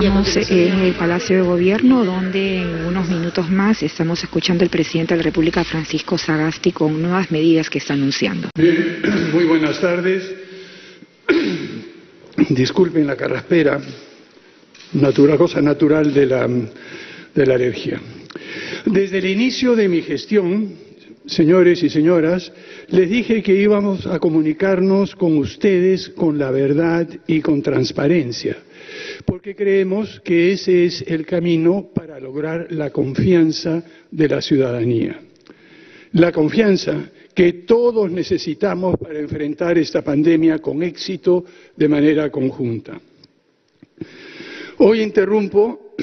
Estamos en el Palacio de Gobierno, donde en unos minutos más estamos escuchando al presidente de la República, Francisco Sagasti, con nuevas medidas que está anunciando. Bien, muy buenas tardes. Disculpen la carraspera, cosa natural de la alergia. Desde el inicio de mi gestión, señores y señoras, les dije que íbamos a comunicarnos con ustedes con la verdad y con transparencia, porque creemos que ese es el camino para lograr la confianza de la ciudadanía. La confianza que todos necesitamos para enfrentar esta pandemia con éxito de manera conjunta. Hoy interrumpo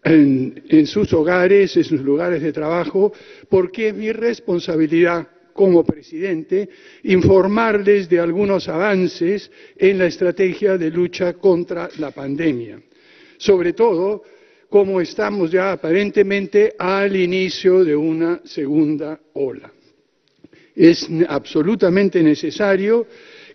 en sus hogares, en sus lugares de trabajo, porque es mi responsabilidad como presidente informarles de algunos avances en la estrategia de lucha contra la pandemia. Sobre todo, como estamos ya aparentemente al inicio de una segunda ola. Es absolutamente necesario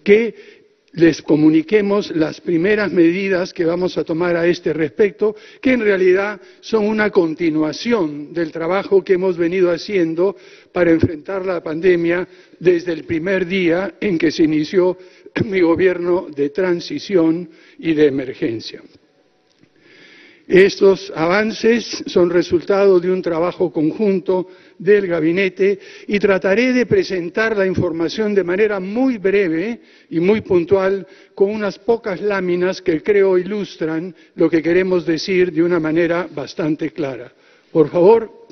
que les comuniquemos las primeras medidas que vamos a tomar a este respecto, que en realidad son una continuación del trabajo que hemos venido haciendo para enfrentar la pandemia desde el primer día en que se inició mi gobierno de transición y de emergencia. Estos avances son resultado de un trabajo conjunto del gabinete y trataré de presentar la información de manera muy breve y muy puntual con unas pocas láminas que creo ilustran lo que queremos decir de una manera bastante clara. Por favor,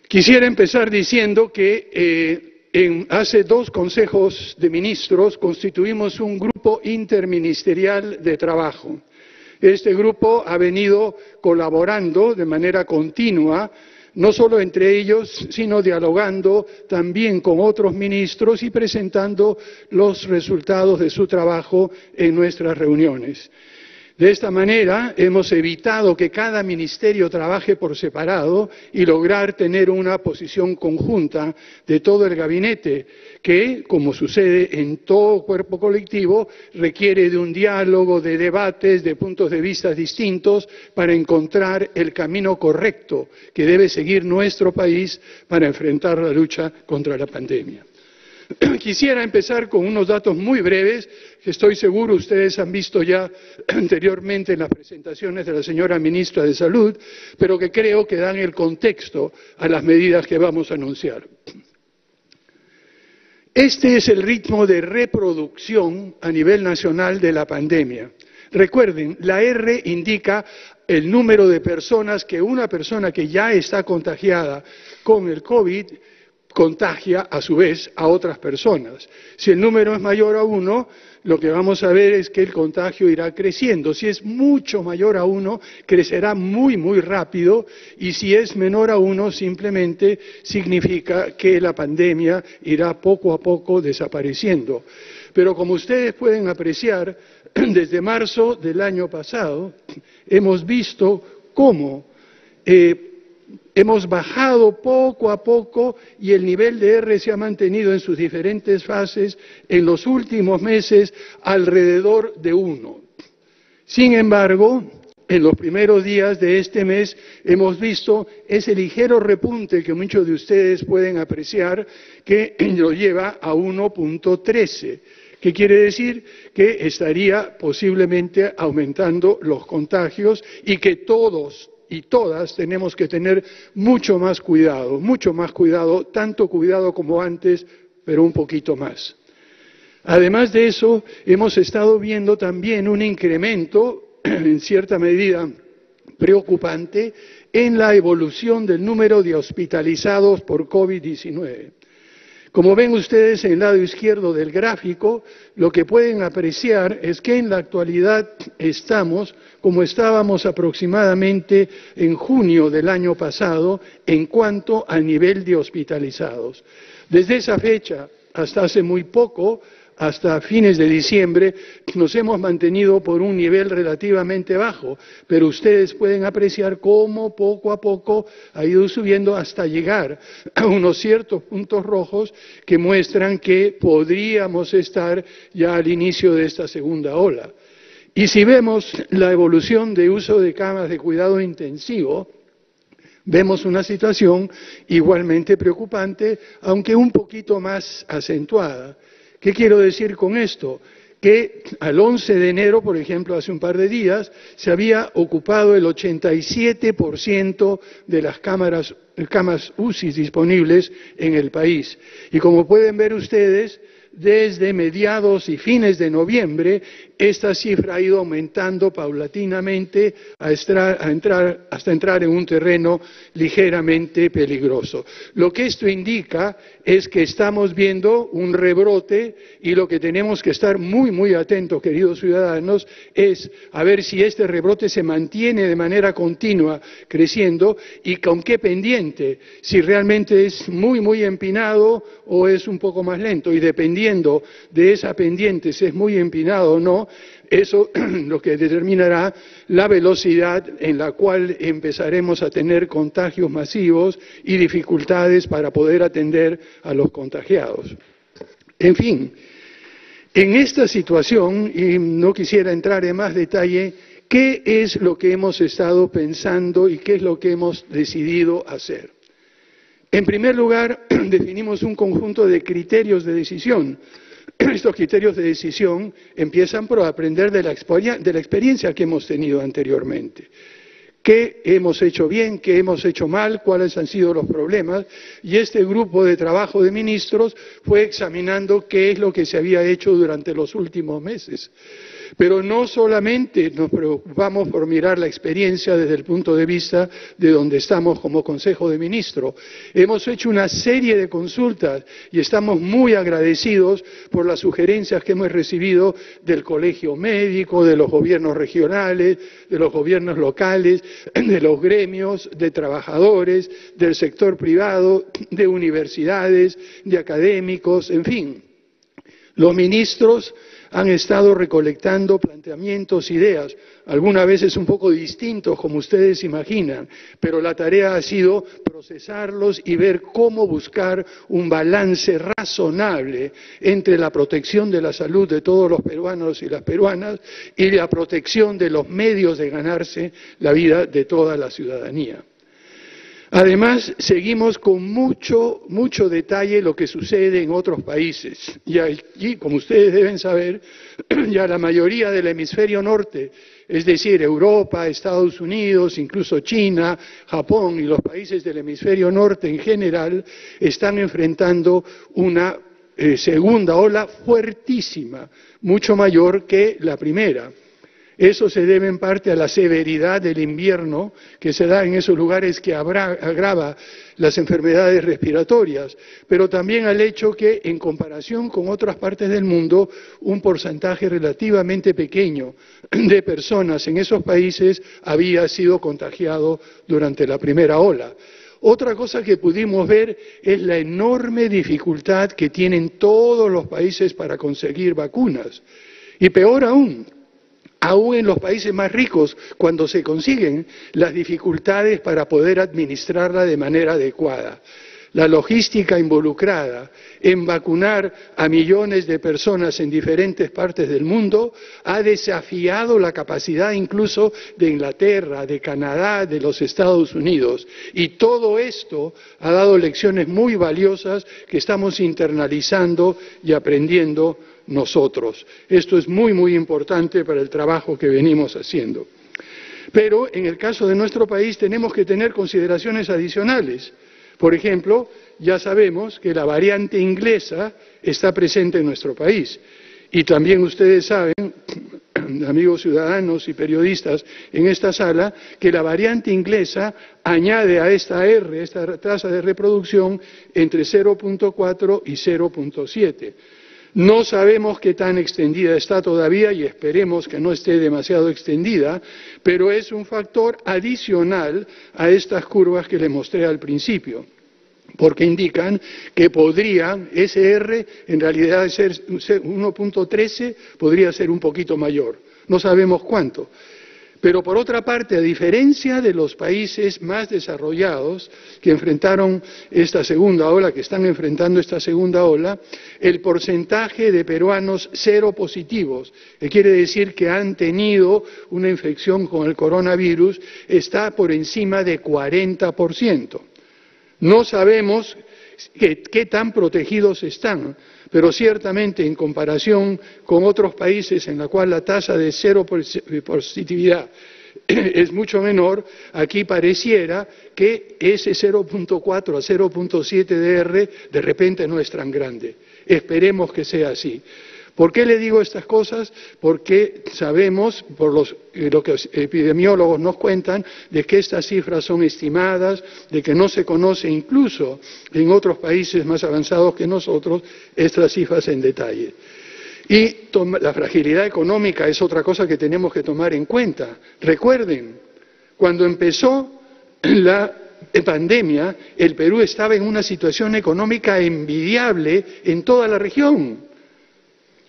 quisiera empezar diciendo que hace 2 consejos de ministros constituimos un grupo interministerial de trabajo. Este grupo ha venido colaborando de manera continua, no solo entre ellos, sino dialogando también con otros ministros y presentando los resultados de su trabajo en nuestras reuniones. De esta manera hemos evitado que cada ministerio trabaje por separado y lograr tener una posición conjunta de todo el gabinete que, como sucede en todo cuerpo colectivo, requiere de un diálogo, de debates, de puntos de vista distintos para encontrar el camino correcto que debe seguir nuestro país para enfrentar la lucha contra la pandemia. Quisiera empezar con unos datos muy breves, que estoy seguro ustedes han visto ya anteriormente en las presentaciones de la señora ministra de Salud, pero que creo que dan el contexto a las medidas que vamos a anunciar. Este es el ritmo de reproducción a nivel nacional de la pandemia. Recuerden, la R indica el número de personas que una persona que ya está contagiada con el COVID contagia a su vez a otras personas. Si el número es mayor a 1, lo que vamos a ver es que el contagio irá creciendo. Si es mucho mayor a 1, crecerá muy, muy rápido, y si es menor a 1, simplemente significa que la pandemia irá poco a poco desapareciendo. Pero como ustedes pueden apreciar, desde marzo del año pasado hemos visto cómo hemos bajado poco a poco y el nivel de R se ha mantenido en sus diferentes fases en los últimos meses alrededor de 1. Sin embargo, en los primeros días de este mes hemos visto ese ligero repunte que muchos de ustedes pueden apreciar, que lo lleva a 1.13. ¿Qué quiere decir? Que estaría posiblemente aumentando los contagios y que todos y todas tenemos que tener mucho más cuidado, tanto cuidado como antes, pero un poquito más. Además de eso, hemos estado viendo también un incremento, en cierta medida preocupante, en la evolución del número de hospitalizados por COVID-19. Como ven ustedes en el lado izquierdo del gráfico, lo que pueden apreciar es que en la actualidad estamos como estábamos aproximadamente en junio del año pasado en cuanto al nivel de hospitalizados. Desde esa fecha hasta hace muy poco, hasta fines de diciembre, nos hemos mantenido por un nivel relativamente bajo, pero ustedes pueden apreciar cómo poco a poco ha ido subiendo hasta llegar a unos ciertos puntos rojos que muestran que podríamos estar ya al inicio de esta segunda ola. Y si vemos la evolución de uso de camas de cuidado intensivo, vemos una situación igualmente preocupante, aunque un poquito más acentuada. ¿Qué quiero decir con esto? Que al 11 de enero, por ejemplo, hace un par de días, se había ocupado el 87% de las camas UCI disponibles en el país. Y como pueden ver ustedes, desde mediados y fines de noviembre, esta cifra ha ido aumentando paulatinamente hasta entrar en un terreno ligeramente peligroso. Lo que esto indica es que estamos viendo un rebrote y lo que tenemos que estar muy, muy atentos, queridos ciudadanos, es a ver si este rebrote se mantiene de manera continua creciendo y con qué pendiente, si realmente es muy, muy empinado o es un poco más lento. Y dependiendo de esa pendiente, si es muy empinado o no, eso lo que determinará la velocidad en la cual empezaremos a tener contagios masivos y dificultades para poder atender a los contagiados. En fin, en esta situación, y no quisiera entrar en más detalle, ¿qué es lo que hemos estado pensando y qué es lo que hemos decidido hacer? En primer lugar, definimos un conjunto de criterios de decisión. Estos criterios de decisión empiezan por aprender de la experiencia que hemos tenido anteriormente. ¿Qué hemos hecho bien? ¿Qué hemos hecho mal? ¿Cuáles han sido los problemas? Y este grupo de trabajo de ministros fue examinando qué es lo que se había hecho durante los últimos meses. Pero no solamente nos preocupamos por mirar la experiencia desde el punto de vista de donde estamos como Consejo de Ministros. Hemos hecho una serie de consultas y estamos muy agradecidos por las sugerencias que hemos recibido del Colegio Médico, de los gobiernos regionales, de los gobiernos locales, de los gremios, de trabajadores, del sector privado, de universidades, de académicos, en fin. Los ministros han estado recolectando planteamientos, ideas, algunas veces un poco distintos, como ustedes imaginan, pero la tarea ha sido procesarlos y ver cómo buscar un balance razonable entre la protección de la salud de todos los peruanos y las peruanas y la protección de los medios de ganarse la vida de toda la ciudadanía. Además, seguimos con mucho detalle lo que sucede en otros países. Y allí, como ustedes deben saber, ya la mayoría del hemisferio norte, es decir, Europa, Estados Unidos, incluso China, Japón y los países del hemisferio norte en general, están enfrentando una segunda ola fuertísima, mucho mayor que la primera. Eso se debe en parte a la severidad del invierno que se da en esos lugares que agrava las enfermedades respiratorias, pero también al hecho que, en comparación con otras partes del mundo, un porcentaje relativamente pequeño de personas en esos países había sido contagiado durante la primera ola. Otra cosa que pudimos ver es la enorme dificultad que tienen todos los países para conseguir vacunas. Y peor aún en los países más ricos, cuando se consiguen, las dificultades para poder administrarla de manera adecuada. La logística involucrada en vacunar a millones de personas en diferentes partes del mundo ha desafiado la capacidad incluso de Inglaterra, de Canadá, de los Estados Unidos. Y todo esto ha dado lecciones muy valiosas que estamos internalizando y aprendiendo nosotros. Esto es muy, muy importante para el trabajo que venimos haciendo. Pero en el caso de nuestro país tenemos que tener consideraciones adicionales. Por ejemplo, ya sabemos que la variante inglesa está presente en nuestro país. Y también ustedes saben, amigos ciudadanos y periodistas en esta sala, que la variante inglesa añade a esta R, esta tasa de reproducción, entre 0.4 y 0.7. No sabemos qué tan extendida está todavía y esperemos que no esté demasiado extendida, pero es un factor adicional a estas curvas que les mostré al principio, porque indican que podría, ese R en realidad ser 1.13, podría ser un poquito mayor, no sabemos cuánto. Pero por otra parte, a diferencia de los países más desarrollados que enfrentaron esta segunda ola, que están enfrentando esta segunda ola, el porcentaje de peruanos cero positivos, que quiere decir que han tenido una infección con el coronavirus, está por encima de 40%. No sabemos qué tan protegidos están, pero ciertamente en comparación con otros países en los cuales la tasa de cero positividad es mucho menor, aquí pareciera que ese 0.4 a 0.7 de R de repente no es tan grande. Esperemos que sea así. ¿Por qué le digo estas cosas? Porque sabemos, por lo que los epidemiólogos nos cuentan, de que estas cifras son estimadas, de que no se conoce incluso en otros países más avanzados que nosotros estas cifras en detalle. Y la fragilidad económica es otra cosa que tenemos que tomar en cuenta. Recuerden, cuando empezó la pandemia, el Perú estaba en una situación económica envidiable en toda la región.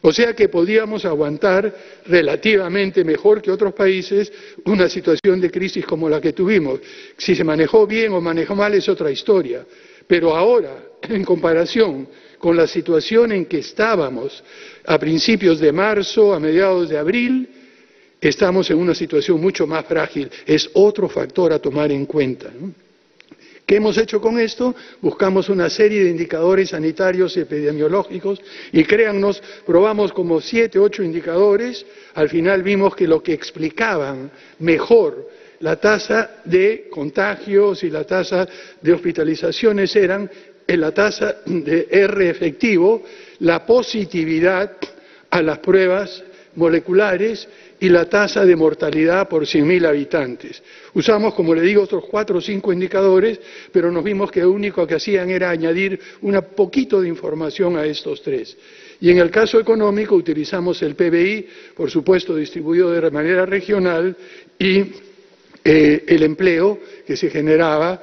O sea que podíamos aguantar relativamente mejor que otros países una situación de crisis como la que tuvimos. Si se manejó bien o manejó mal es otra historia. Pero ahora, en comparación con la situación en que estábamos a principios de marzo, a mediados de abril, estamos en una situación mucho más frágil. Es otro factor a tomar en cuenta, ¿no? ¿Qué hemos hecho con esto? Buscamos una serie de indicadores sanitarios y epidemiológicos y créannos, probamos como 7, 8 indicadores. Al final vimos que lo que explicaban mejor la tasa de contagios y la tasa de hospitalizaciones eran la tasa de R efectivo, la positividad a las pruebas moleculares y la tasa de mortalidad por 100.000 habitantes. Usamos, como le digo, otros 4 o 5 indicadores, pero nos vimos que lo único que hacían era añadir un poquito de información a estos 3. Y en el caso económico utilizamos el PBI, por supuesto distribuido de manera regional, y el empleo que se generaba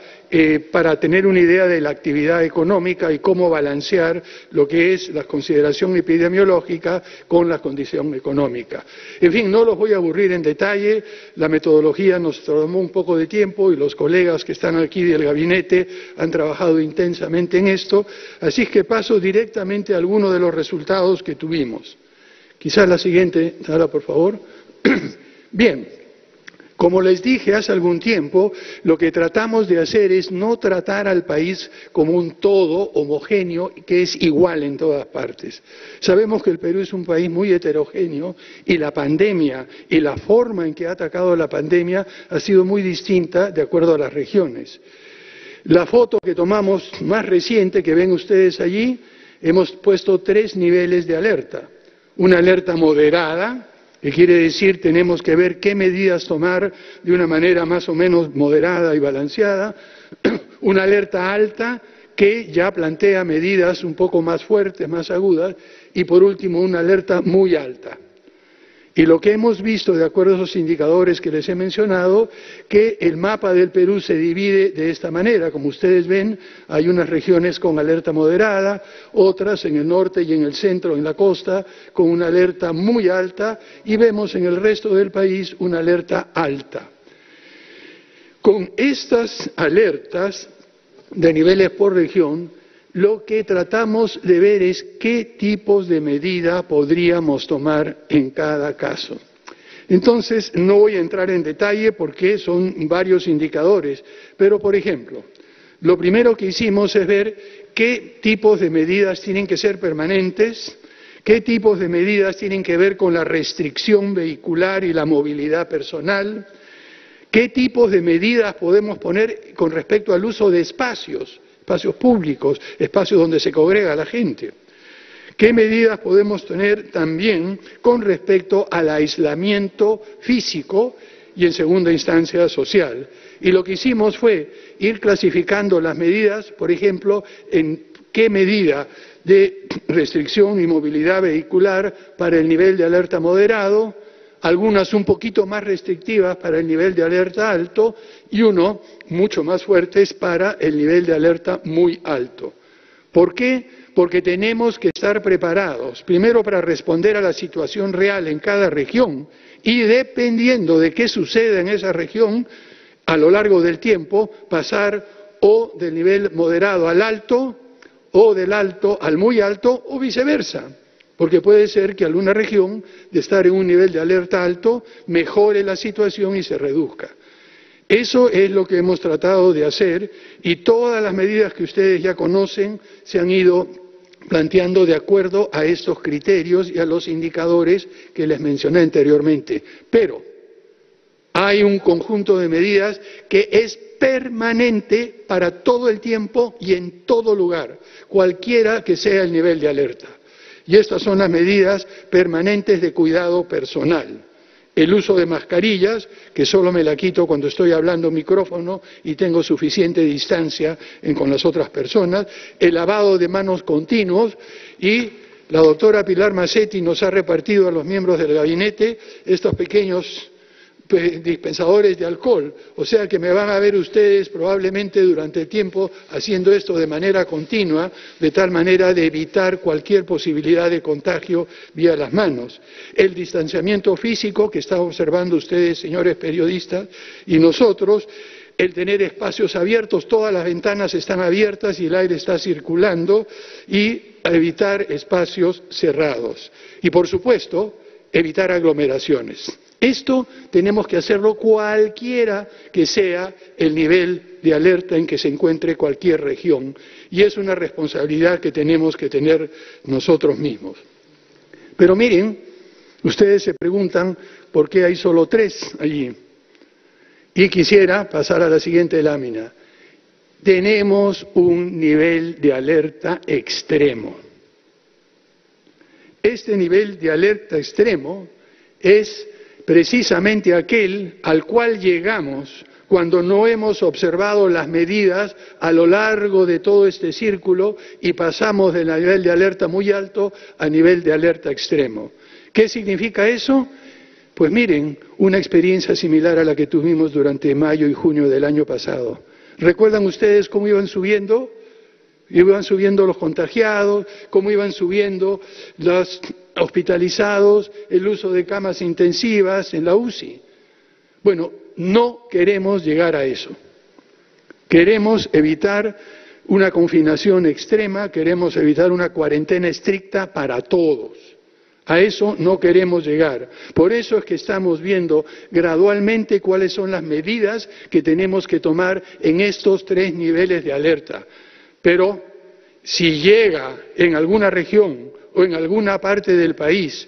para tener una idea de la actividad económica y cómo balancear lo que es la consideración epidemiológica con la condición económica. En fin, no los voy a aburrir en detalle, la metodología nos tomó un poco de tiempo y los colegas que están aquí del gabinete han trabajado intensamente en esto, así que paso directamente a algunos de los resultados que tuvimos. Quizás la siguiente, Sara, por favor. Bien. Como les dije hace algún tiempo, lo que tratamos de hacer es no tratar al país como un todo homogéneo que es igual en todas partes. Sabemos que el Perú es un país muy heterogéneo y la pandemia y la forma en que ha atacado la pandemia ha sido muy distinta de acuerdo a las regiones. La foto que tomamos más reciente que ven ustedes allí, hemos puesto 3 niveles de alerta. Una alerta moderada, que quiere decir tenemos que ver qué medidas tomar de una manera más o menos moderada y balanceada, una alerta alta que ya plantea medidas un poco más fuertes, más agudas, y por último una alerta muy alta. Y lo que hemos visto, de acuerdo a esos indicadores que les he mencionado, que el mapa del Perú se divide de esta manera. Como ustedes ven, hay unas regiones con alerta moderada, otras en el norte y en el centro, en la costa, con una alerta muy alta, y vemos en el resto del país una alerta alta. Con estas alertas de niveles por región, lo que tratamos de ver es qué tipos de medida podríamos tomar en cada caso. Entonces, no voy a entrar en detalle porque son varios indicadores, pero por ejemplo, lo primero que hicimos es ver qué tipos de medidas tienen que ser permanentes, qué tipos de medidas tienen que ver con la restricción vehicular y la movilidad personal, qué tipos de medidas podemos poner con respecto al uso de espacios públicos, espacios donde se congrega la gente. ¿Qué medidas podemos tener también con respecto al aislamiento físico y en segunda instancia social? Y lo que hicimos fue ir clasificando las medidas, por ejemplo, en qué medida de restricción y movilidad vehicular para el nivel de alerta moderado, algunas un poquito más restrictivas para el nivel de alerta alto y mucho más fuertes para el nivel de alerta muy alto. ¿Por qué? Porque tenemos que estar preparados, primero para responder a la situación real en cada región y dependiendo de qué suceda en esa región, a lo largo del tiempo, pasar o del nivel moderado al alto, o del alto al muy alto, o viceversa. Porque puede ser que alguna región, de estar en un nivel de alerta alto, mejore la situación y se reduzca. Eso es lo que hemos tratado de hacer y todas las medidas que ustedes ya conocen se han ido planteando de acuerdo a estos criterios y a los indicadores que les mencioné anteriormente. Pero hay un conjunto de medidas que es permanente para todo el tiempo y en todo lugar, cualquiera que sea el nivel de alerta. Y estas son las medidas permanentes de cuidado personal. El uso de mascarillas, que solo me la quito cuando estoy hablando micrófono y tengo suficiente distancia con las otras personas, el lavado de manos continuos y la doctora Pilar Macetti nos ha repartido a los miembros del gabinete estos pequeños dispensadores de alcohol, o sea que me van a ver ustedes probablemente durante el tiempo haciendo esto de manera continua, de tal manera de evitar cualquier posibilidad de contagio vía las manos. El distanciamiento físico que están observando ustedes, señores periodistas, y nosotros, el tener espacios abiertos, todas las ventanas están abiertas y el aire está circulando, y evitar espacios cerrados. Y por supuesto, evitar aglomeraciones. Esto tenemos que hacerlo cualquiera que sea el nivel de alerta en que se encuentre cualquier región y es una responsabilidad que tenemos que tener nosotros mismos. Pero miren, ustedes se preguntan por qué hay solo 3 allí. Y quisiera pasar a la siguiente lámina. Tenemos un nivel de alerta extremo. Este nivel de alerta extremo es precisamente aquel al cual llegamos cuando no hemos observado las medidas a lo largo de todo este círculo y pasamos del nivel de alerta muy alto a nivel de alerta extremo. ¿Qué significa eso? Pues miren, una experiencia similar a la que tuvimos durante mayo y junio del año pasado. ¿Recuerdan ustedes cómo iban subiendo? Iban subiendo los contagiados, cómo iban subiendo los hospitalizados, el uso de camas intensivas en la UCI. Bueno, no queremos llegar a eso. Queremos evitar una confinación extrema, queremos evitar una cuarentena estricta para todos. A eso no queremos llegar. Por eso es que estamos viendo gradualmente cuáles son las medidas que tenemos que tomar en estos 3 niveles de alerta. Pero si llega en alguna región o en alguna parte del país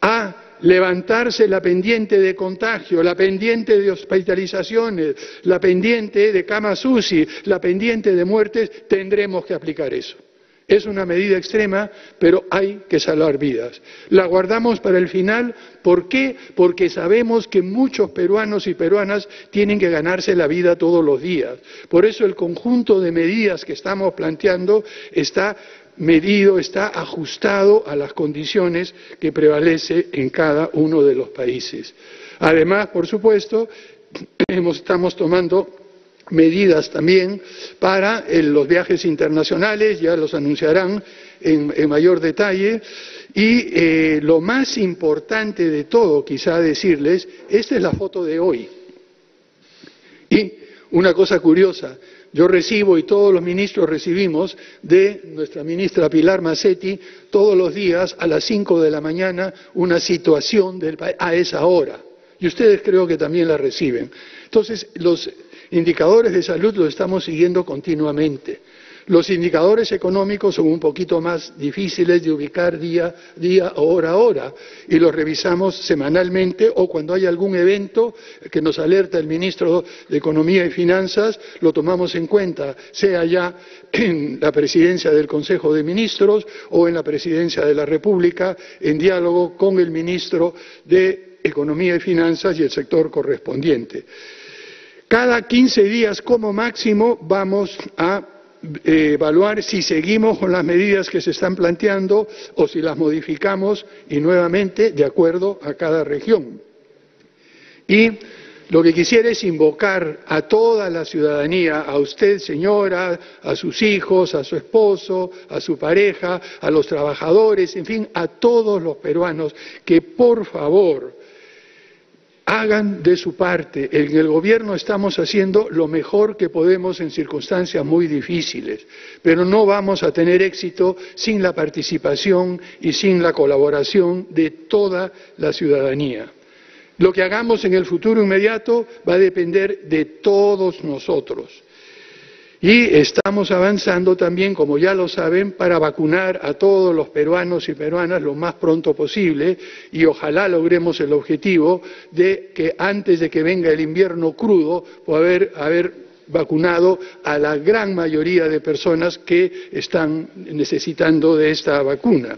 a levantarse la pendiente de contagio, la pendiente de hospitalizaciones, la pendiente de camas UCI, la pendiente de muertes, tendremos que aplicar eso. Es una medida extrema, pero hay que salvar vidas. La guardamos para el final. ¿Por qué? Porque sabemos que muchos peruanos y peruanas tienen que ganarse la vida todos los días. Por eso el conjunto de medidas que estamos planteando está medido, está ajustado a las condiciones que prevalece en cada uno de los países. Además, por supuesto, estamos tomando medidas también para los viajes internacionales, ya los anunciarán en mayor detalle, y lo más importante de todo, quizá decirles, esta es la foto de hoy. Y una cosa curiosa, yo recibo y todos los ministros recibimos de nuestra ministra Pilar Macetti todos los días a las 5 de la mañana una situación del país a esa hora. Y ustedes creo que también la reciben. Entonces, los indicadores de salud los estamos siguiendo continuamente. Los indicadores económicos son un poquito más difíciles de ubicar día a día o hora a hora y los revisamos semanalmente o cuando hay algún evento que nos alerta el ministro de Economía y Finanzas, lo tomamos en cuenta, sea ya en la presidencia del Consejo de Ministros o en la presidencia de la República, en diálogo con el ministro de Economía y Finanzas y el sector correspondiente. Cada 15 días como máximo vamos a evaluar si seguimos con las medidas que se están planteando o si las modificamos y nuevamente de acuerdo a cada región. Y Lo que quisiera es invocar a toda la ciudadanía, a usted, señora, a sus hijos, a su esposo, a su pareja, a los trabajadores, en fin, a todos los peruanos, que por favor hagan de su parte. En el gobierno estamos haciendo lo mejor que podemos en circunstancias muy difíciles, pero no vamos a tener éxito sin la participación y sin la colaboración de toda la ciudadanía. Lo que hagamos en el futuro inmediato va a depender de todos nosotros. Y estamos avanzando también, como ya lo saben, para vacunar a todos los peruanos y peruanas lo más pronto posible y ojalá logremos el objetivo de que antes de que venga el invierno crudo poder haber vacunado a la gran mayoría de personas que están necesitando de esta vacuna.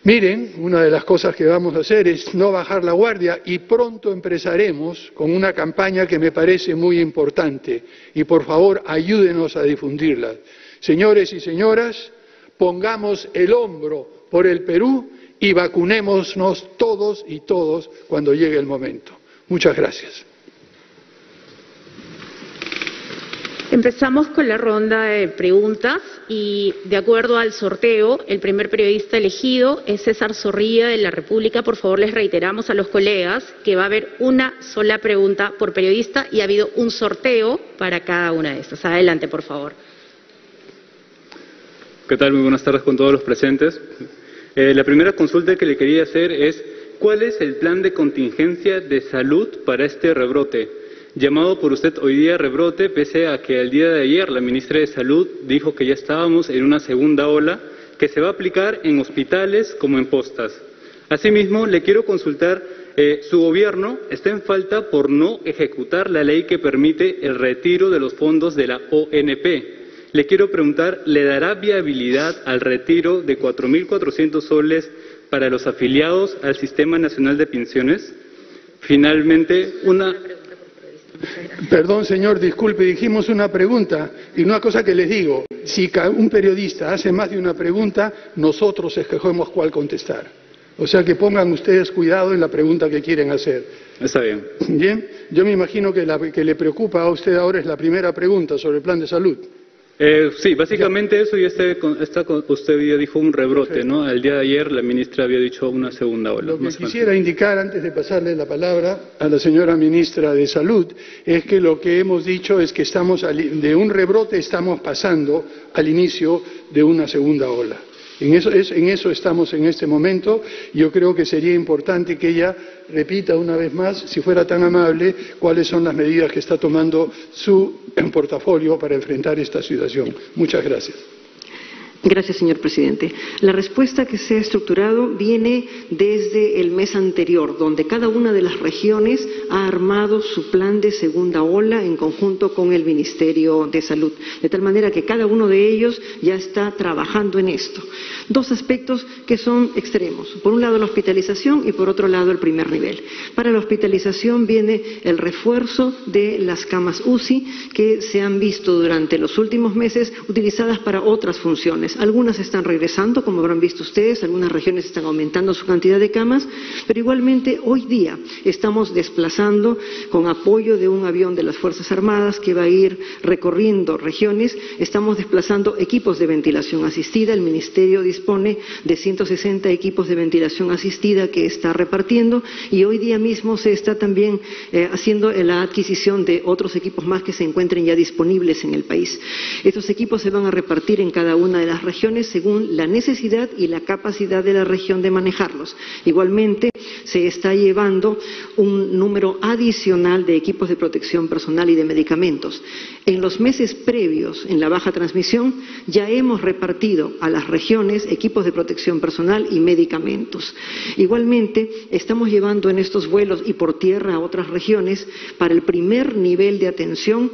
Miren, una de las cosas que vamos a hacer es no bajar la guardia y pronto empezaremos con una campaña que me parece muy importante y por favor ayúdenos a difundirla. Señores y señoras, pongamos el hombro por el Perú y vacunémonos todos y todos cuando llegue el momento. Muchas gracias. Empezamos con la ronda de preguntas y, de acuerdo al sorteo, el primer periodista elegido es César Zorrilla de La República. Por favor, les reiteramos a los colegas que va a haber una sola pregunta por periodista y ha habido un sorteo para cada una de estas. Adelante, por favor. ¿Qué tal? Muy buenas tardes con todos los presentes. La primera consulta que le quería hacer es, ¿cuál es el plan de contingencia de salud para este rebrote? Llamado por usted hoy día rebrote, pese a que el día de ayer la ministra de Salud dijo que ya estábamos en una segunda ola que se va a aplicar en hospitales como en postas. Asimismo, le quiero consultar, su gobierno está en falta por no ejecutar la ley que permite el retiro de los fondos de la ONP. Le quiero preguntar, ¿le dará viabilidad al retiro de 4.400 soles para los afiliados al Sistema Nacional de Pensiones? Finalmente, Perdón, señor, disculpe, dijimos una pregunta y una cosa que les digo, si un periodista hace más de una pregunta, nosotros escogemos cuál contestar. O sea que pongan ustedes cuidado en la pregunta que quieren hacer. Está bien. Bien, yo me imagino que la que le preocupa a usted ahora es la primera pregunta sobre el plan de salud. Sí, básicamente eso y usted ya dijo un rebrote, ¿no? El día de ayer la ministra había dicho una segunda ola. Lo que quisiera indicar antes de pasarle la palabra a la señora ministra de Salud es que lo que hemos dicho es que de un rebrote estamos pasando al inicio de una segunda ola. En eso estamos en este momento. Yo creo que sería importante que ella repita una vez más, si fuera tan amable, cuáles son las medidas que está tomando su portafolio para enfrentar esta situación. Muchas gracias. Gracias, señor presidente. La respuesta que se ha estructurado viene desde el mes anterior, donde cada una de las regiones ha armado su plan de segunda ola en conjunto con el Ministerio de Salud, de tal manera que cada uno de ellos ya está trabajando en esto. Dos aspectos que son extremos. Por un lado, la hospitalización y por otro lado, el primer nivel. Para la hospitalización viene el refuerzo de las camas UCI que se han visto durante los últimos meses utilizadas para otras funciones. Algunas están regresando, como habrán visto ustedes, algunas regiones están aumentando su cantidad de camas, pero igualmente hoy día estamos desplazando con apoyo de un avión de las Fuerzas Armadas que va a ir recorriendo regiones, estamos desplazando equipos de ventilación asistida. El Ministerio dispone de 160 equipos de ventilación asistida que está repartiendo y hoy día mismo se está también haciendo la adquisición de otros equipos más que se encuentren ya disponibles en el país. Estos equipos se van a repartir en cada una de las regiones según la necesidad y la capacidad de la región de manejarlos. Igualmente, se está llevando un número adicional de equipos de protección personal y de medicamentos. En los meses previos, en la baja transmisión, ya hemos repartido a las regiones equipos de protección personal y medicamentos. Igualmente, estamos llevando en estos vuelos y por tierra a otras regiones para el primer nivel de atención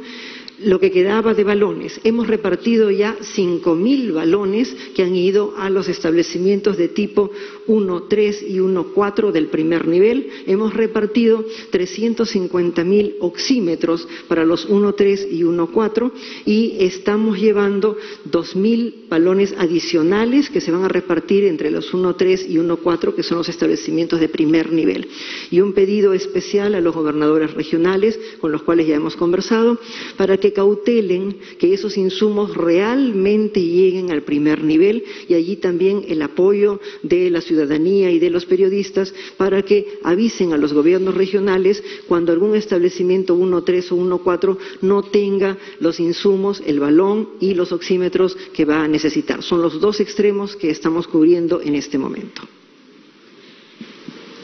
lo que quedaba de balones. Hemos repartido ya 5.000 balones que han ido a los establecimientos de tipo 1.3 y 1.4 del primer nivel. Hemos repartido 350.000 oxímetros para los 1.3 y 1.4 y estamos llevando 2.000 balones adicionales que se van a repartir entre los 1.3 y 1.4, que son los establecimientos de primer nivel. Y un pedido especial a los gobernadores regionales, con los cuales ya hemos conversado, para que cautelen que esos insumos realmente lleguen al primer nivel, y allí también el apoyo de la ciudadanía y de los periodistas para que avisen a los gobiernos regionales cuando algún establecimiento 1.3 o 1.4 no tenga los insumos, el balón y los oxímetros que va a necesitar. Son los dos extremos que estamos cubriendo en este momento.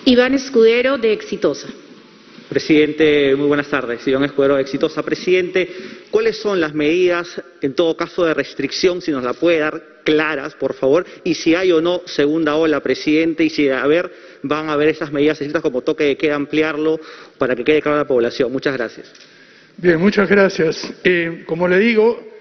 Iván Escudero, de Exitosa. Presidente, muy buenas tardes. Iván Escudero, Exitosa. Presidente, ¿cuáles son las medidas, en todo caso, de restricción, si nos la puede dar claras, por favor? Y si hay o no segunda ola, presidente, y si van a haber esas medidas estrictas como toque de queda, ampliarlo, para que quede clara la población. Muchas gracias. Bien, muchas gracias. Como le digo,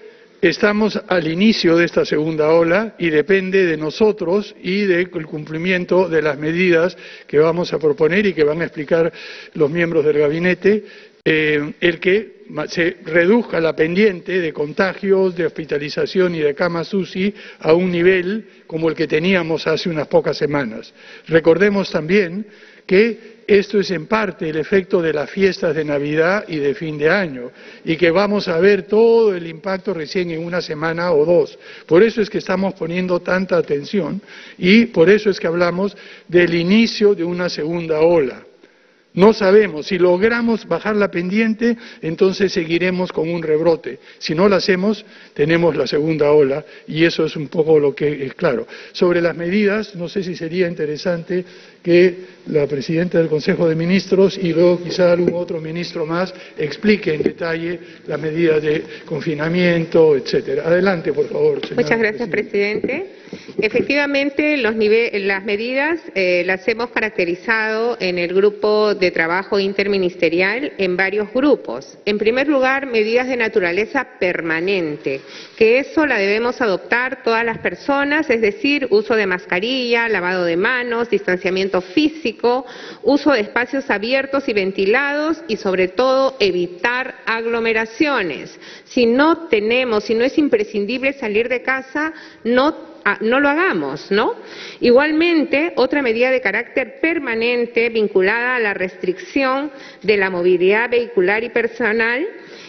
estamos al inicio de esta segunda ola y depende de nosotros y del cumplimiento de las medidas que vamos a proponer y que van a explicar los miembros del gabinete, el que se reduzca la pendiente de contagios, de hospitalización y de camas UCI a un nivel como el que teníamos hace unas pocas semanas. Recordemos también que esto es en parte el efecto de las fiestas de Navidad y de fin de año, y que vamos a ver todo el impacto recién en una semana o dos. Por eso es que estamos poniendo tanta atención y por eso es que hablamos del inicio de una segunda ola. No sabemos, si logramos bajar la pendiente, entonces seguiremos con un rebrote. Si no lo hacemos, tenemos la segunda ola, y eso es un poco lo que es claro. Sobre las medidas, no sé si sería interesante que la presidenta del Consejo de Ministros y luego quizá algún otro ministro más explique en detalle las medidas de confinamiento, etcétera. Adelante, por favor, señora. Muchas gracias, presidente. Efectivamente, las medidas las hemos caracterizado en el grupo de trabajo interministerial en varios grupos. En primer lugar, medidas de naturaleza permanente, que eso la debemos adoptar todas las personas, es decir, uso de mascarilla, lavado de manos, distanciamiento físico, uso de espacios abiertos y ventilados y, sobre todo, evitar aglomeraciones. Si no es imprescindible salir de casa, no lo hagamos, ¿no? Igualmente, otra medida de carácter permanente vinculada a la restricción de la movilidad vehicular y personal.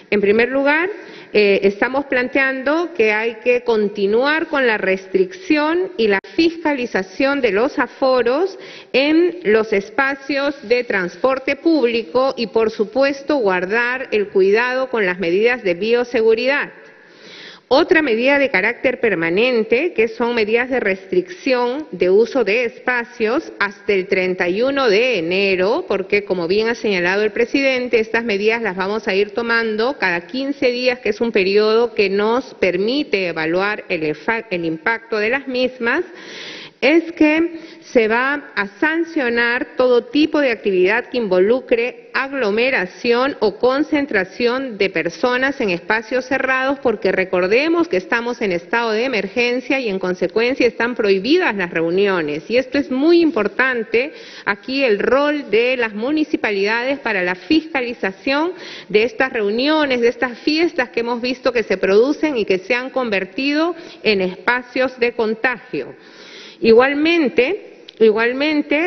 En primer lugar, estamos planteando que hay que continuar con la restricción y la fiscalización de los aforos en los espacios de transporte público y, por supuesto, guardar el cuidado con las medidas de bioseguridad. Otra medida de carácter permanente, que son medidas de restricción de uso de espacios hasta el 31 de enero, porque, como bien ha señalado el presidente, estas medidas las vamos a ir tomando cada 15 días, que es un periodo que nos permite evaluar el impacto de las mismas, es que se va a sancionar todo tipo de actividad que involucre aglomeración o concentración de personas en espacios cerrados, porque recordemos que estamos en estado de emergencia y en consecuencia están prohibidas las reuniones. Y esto es muy importante, aquí el rol de las municipalidades para la fiscalización de estas reuniones, de estas fiestas que hemos visto que se producen y que se han convertido en espacios de contagio. Igualmente,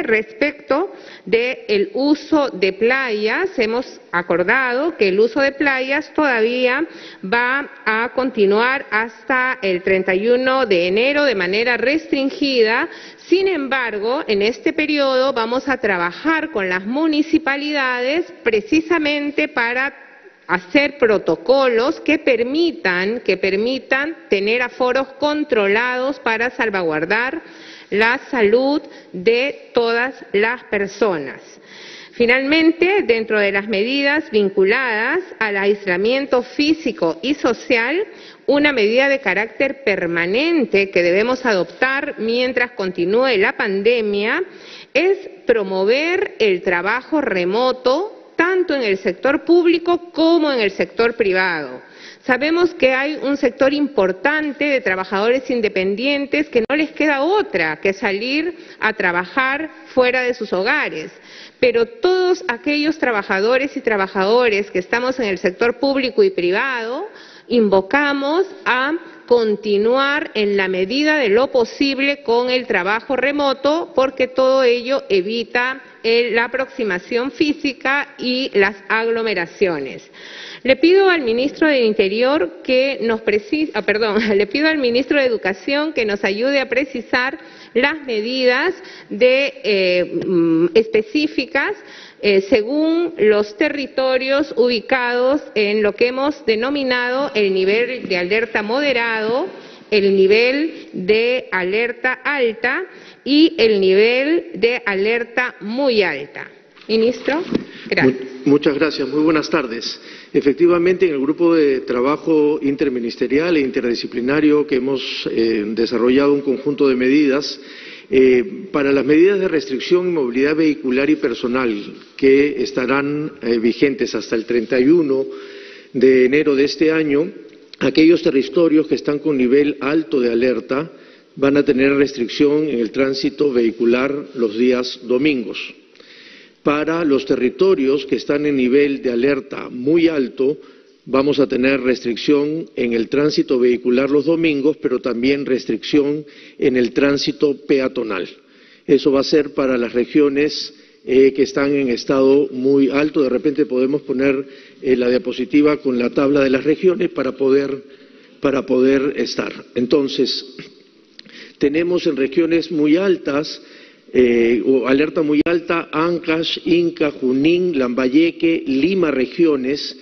respecto del uso de playas, hemos acordado que el uso de playas todavía va a continuar hasta el 31 de enero de manera restringida. Sin embargo, en este periodo vamos a trabajar con las municipalidades precisamente para hacer protocolos que permitan tener aforos controlados para salvaguardar la salud de todas las personas. Finalmente, dentro de las medidas vinculadas al aislamiento físico y social, una medida de carácter permanente que debemos adoptar mientras continúe la pandemia es promover el trabajo remoto tanto en el sector público como en el sector privado. Sabemos que hay un sector importante de trabajadores independientes que no les queda otra que salir a trabajar fuera de sus hogares. Pero todos aquellos trabajadores y trabajadoras que estamos en el sector público y privado, invocamos a continuar en la medida de lo posible con el trabajo remoto, porque todo ello evita la aproximación física y las aglomeraciones. Le pido al ministro del Interior que nos le pido al ministro de Educación que nos ayude a precisar las medidas específicas según los territorios ubicados en lo que hemos denominado el nivel de alerta moderado, el nivel de alerta alta y el nivel de alerta muy alta. Ministro, gracias. Muchas gracias. Muy buenas tardes. Efectivamente, en el grupo de trabajo interministerial e interdisciplinario que hemos desarrollado un conjunto de medidas para las medidas de restricción y movilidad vehicular y personal que estarán vigentes hasta el 31 de enero de este año, aquellos territorios que están con nivel alto de alerta van a tener restricción en el tránsito vehicular los días domingos. Para los territorios que están en nivel de alerta muy alto, vamos a tener restricción en el tránsito vehicular los domingos, pero también restricción en el tránsito peatonal. Eso va a ser para las regiones que están en estado muy alto. De repente podemos poner la diapositiva con la tabla de las regiones para poder estar. Entonces, tenemos en regiones muy altas, o alerta muy alta, Ancash, Inca, Junín, Lambayeque, Lima regiones,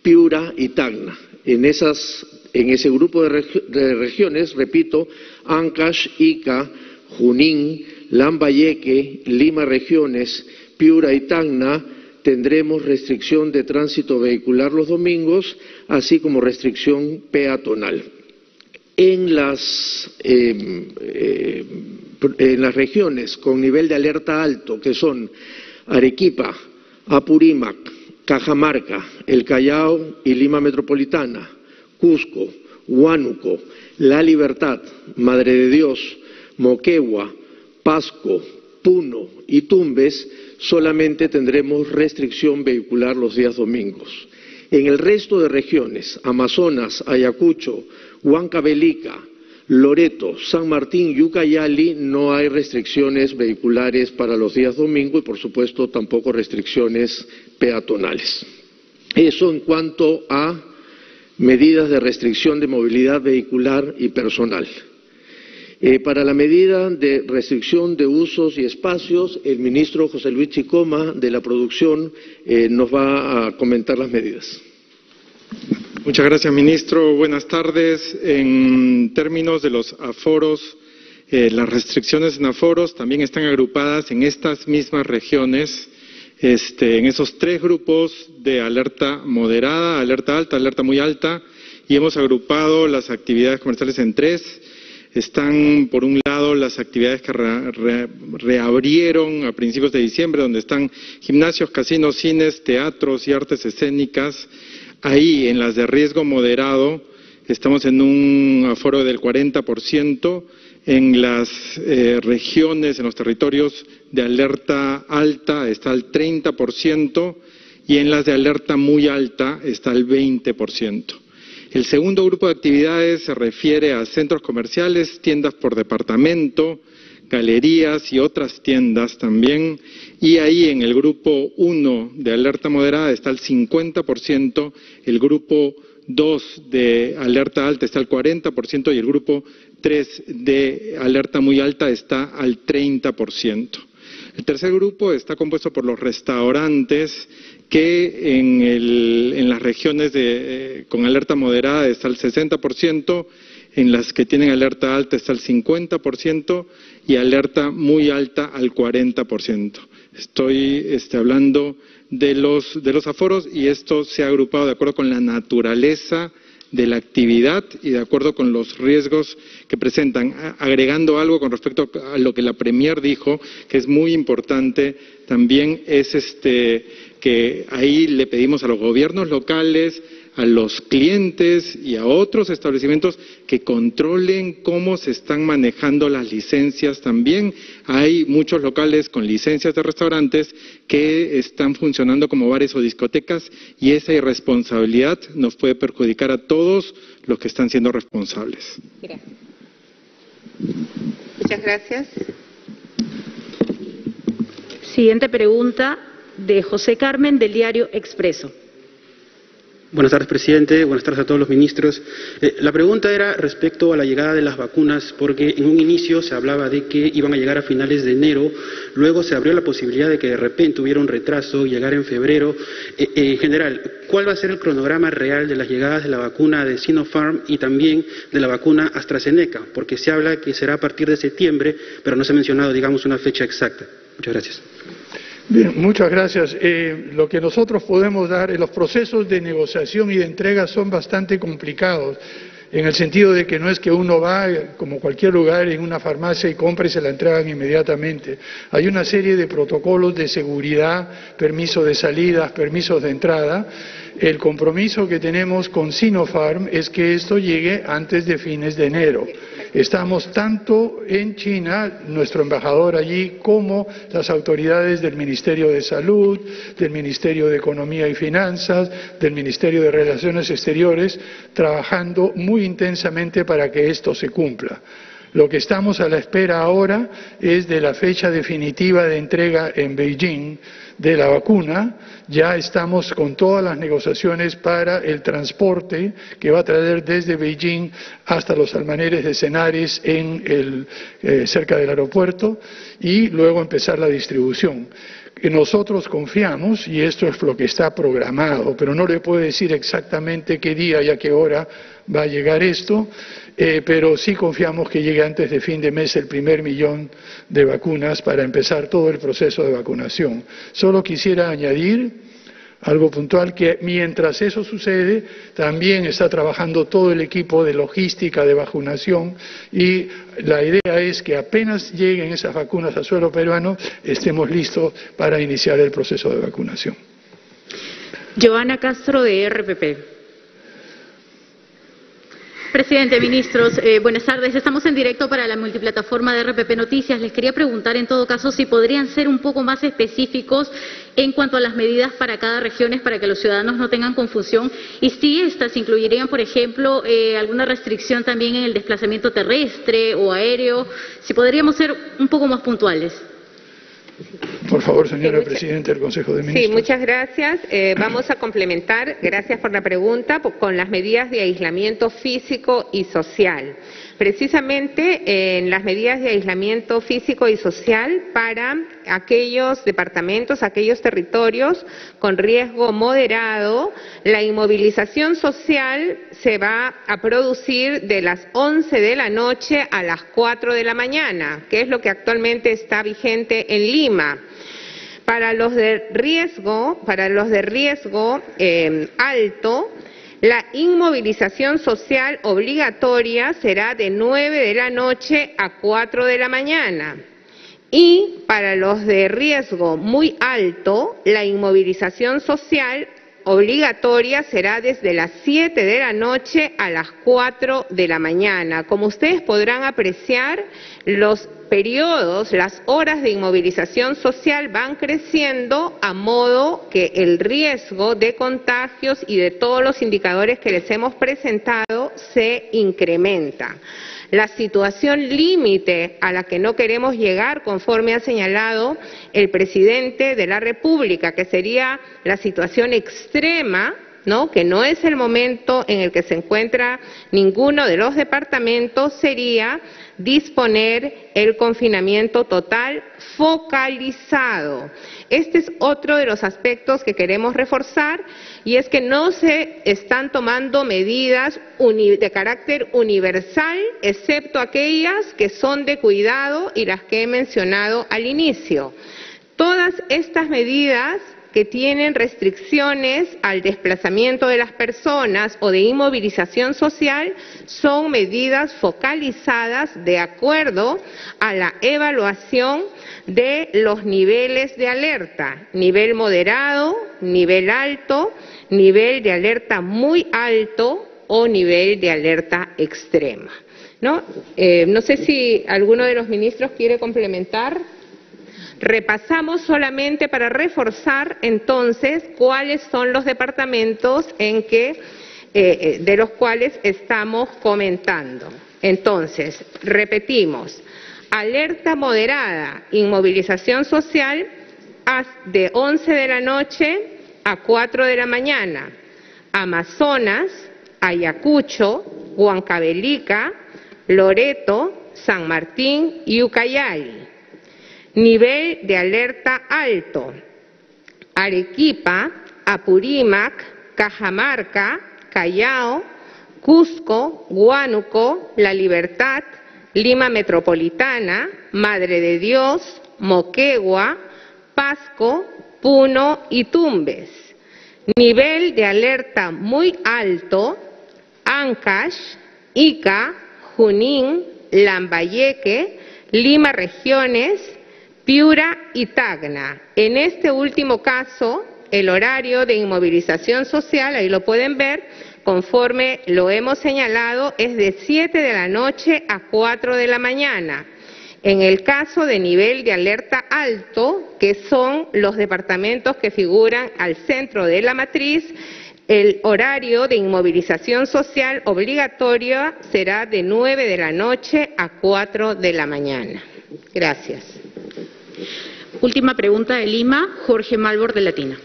Piura y Tacna. En ese grupo de regiones, repito, Ancash, Ica, Junín, Lambayeque, Lima regiones, Piura y Tacna, tendremos restricción de tránsito vehicular los domingos, así como restricción peatonal. En las regiones con nivel de alerta alto, que son Arequipa, Apurímac, Cajamarca, El Callao y Lima Metropolitana, Cusco, Huánuco, La Libertad, Madre de Dios, Moquegua, Pasco, Puno y Tumbes, solamente tendremos restricción vehicular los días domingos. En el resto de regiones, Amazonas, Ayacucho, Huancavelica, Loreto, San Martín y Ucayali, no hay restricciones vehiculares para los días domingo y, por supuesto, tampoco restricciones peatonales. Eso en cuanto a medidas de restricción de movilidad vehicular y personal. Para la medida de restricción de usos y espacios, el ministro José Luis Chicoma, de la Producción, nos va a comentar las medidas. Muchas gracias, ministro. Buenas tardes. En términos de los aforos, las restricciones en aforos también están agrupadas en estas mismas regiones, en esos tres grupos de alerta moderada, alerta alta, alerta muy alta, y hemos agrupado las actividades comerciales en tres. Están, por un lado, las actividades que reabrieron a principios de diciembre, donde están gimnasios, casinos, cines, teatros y artes escénicas. Ahí, en las de riesgo moderado, estamos en un aforo del 40%. En las regiones, en los territorios de alerta alta, está el 30%, y en las de alerta muy alta está el 20%. El segundo grupo de actividades se refiere a centros comerciales, tiendas por departamento, galerías y otras tiendas también, y ahí en el grupo 1 de alerta moderada está el 50%, el grupo 2 de alerta alta está al 40% y el grupo 3 de alerta muy alta está al 30%. El tercer grupo está compuesto por los restaurantes, que en las regiones con alerta moderada está el 60%, en las que tienen alerta alta está el 50% y alerta muy alta al 40%. Estoy hablando de los aforos, y esto se ha agrupado de acuerdo con la naturaleza de la actividad y de acuerdo con los riesgos que presentan. Agregando algo con respecto a lo que la Premier dijo, que es muy importante también, es que ahí le pedimos a los gobiernos locales, a los clientes y a otros establecimientos que controlen cómo se están manejando las licencias también. Hay muchos locales con licencias de restaurantes que están funcionando como bares o discotecas y esa irresponsabilidad nos puede perjudicar a todos los que están siendo responsables. Gracias. Muchas gracias. Siguiente pregunta de José Carmen, del diario Expreso. Buenas tardes, presidente. Buenas tardes a todos los ministros. La pregunta era respecto a la llegada de las vacunas, porque en un inicio se hablaba de que iban a llegar a finales de enero, luego se abrió la posibilidad de que de repente hubiera un retraso y llegar en febrero. En general, ¿cuál va a ser el cronograma real de las llegadas de la vacuna de Sinopharm y también de la vacuna AstraZeneca? Porque se habla que será a partir de septiembre, pero no se ha mencionado, digamos, una fecha exacta. Muchas gracias. Bien, muchas gracias. Lo que nosotros podemos dar, los procesos de negociación y de entrega son bastante complicados, en el sentido de que no es que uno va, como cualquier lugar, en una farmacia y compra y se la entregan inmediatamente. Hay una serie de protocolos de seguridad, permiso de salidas, permisos de entrada. El compromiso que tenemos con Sinopharm es que esto llegue antes de fines de enero. Estamos tanto en China, nuestro embajador allí, como las autoridades del Ministerio de Salud, del Ministerio de Economía y Finanzas, del Ministerio de Relaciones Exteriores, trabajando muy intensamente para que esto se cumpla. Lo que estamos a la espera ahora es de la fecha definitiva de entrega en Beijing de la vacuna. Ya estamos con todas las negociaciones para el transporte que va a traer desde Beijing hasta los almaneres de Cenares cerca del aeropuerto y luego empezar la distribución. Nosotros confiamos, y esto es lo que está programado, pero no le puedo decir exactamente qué día y a qué hora va a llegar esto, pero sí confiamos que llegue antes de fin de mes el 1.000.000 de vacunas para empezar todo el proceso de vacunación. Solo quisiera añadir algo puntual, que mientras eso sucede, también está trabajando todo el equipo de logística de vacunación y la idea es que apenas lleguen esas vacunas a suelo peruano, estemos listos para iniciar el proceso de vacunación. Joana Castro, de RPP. Presidente, ministros, buenas tardes. Estamos en directo para la multiplataforma de RPP Noticias. Les quería preguntar, en todo caso, si podrían ser un poco más específicos en cuanto a las medidas para cada región, para que los ciudadanos no tengan confusión, y si estas incluirían, por ejemplo, alguna restricción también en el desplazamiento terrestre o aéreo, si podríamos ser un poco más puntuales. Por favor, señora Presidenta del Consejo de Ministros. Sí, muchas gracias. Vamos a complementar, gracias por la pregunta, con las medidas de aislamiento físico y social. Precisamente en las medidas de aislamiento físico y social para aquellos departamentos, aquellos territorios con riesgo moderado, la inmovilización social se va a producir de las 11 de la noche a las 4 de la mañana, que es lo que actualmente está vigente en Lima. Para los de riesgo alto, la inmovilización social obligatoria será de 9 de la noche a 4 de la mañana. Y para los de riesgo muy alto, la inmovilización social obligatoria será desde las 7 de la noche a las 4 de la mañana. Como ustedes podrán apreciar, los periodos, las horas de inmovilización social van creciendo a modo que el riesgo de contagios y de todos los indicadores que les hemos presentado se incrementa. La situación límite a la que no queremos llegar, conforme ha señalado el presidente de la República, que sería la situación extrema, ¿no?, que no es el momento en el que se encuentra ninguno de los departamentos, sería disponer el confinamiento total focalizado. Este es otro de los aspectos que queremos reforzar, y es que no se están tomando medidas de carácter universal, excepto aquellas que son de cuidado y las que he mencionado al inicio. Todas estas medidas que tienen restricciones al desplazamiento de las personas o de inmovilización social son medidas focalizadas de acuerdo a la evaluación de los niveles de alerta, nivel moderado, nivel alto, nivel de alerta muy alto o nivel de alerta extrema. No sé si alguno de los ministros quiere complementar. Repasamos solamente para reforzar entonces cuáles son los departamentos en que, de los cuales estamos comentando. Entonces, repetimos, alerta moderada, inmovilización social de 11 de la noche a 4 de la mañana. Amazonas, Ayacucho, Huancavelica, Loreto, San Martín y Ucayali. Nivel de alerta alto, Arequipa, Apurímac, Cajamarca, Callao, Cusco, Huánuco, La Libertad, Lima Metropolitana, Madre de Dios, Moquegua, Pasco, Puno y Tumbes. Nivel de alerta muy alto, Ancash, Ica, Junín, Lambayeque, Lima Regiones, Piura y Tacna. En este último caso, el horario de inmovilización social, ahí lo pueden ver, conforme lo hemos señalado, es de 7 de la noche a 4 de la mañana. En el caso de nivel de alerta alto, que son los departamentos que figuran al centro de la matriz, el horario de inmovilización social obligatoria será de 9 de la noche a 4 de la mañana. Gracias. Última pregunta de Lima, Jorge Malbor de Latina.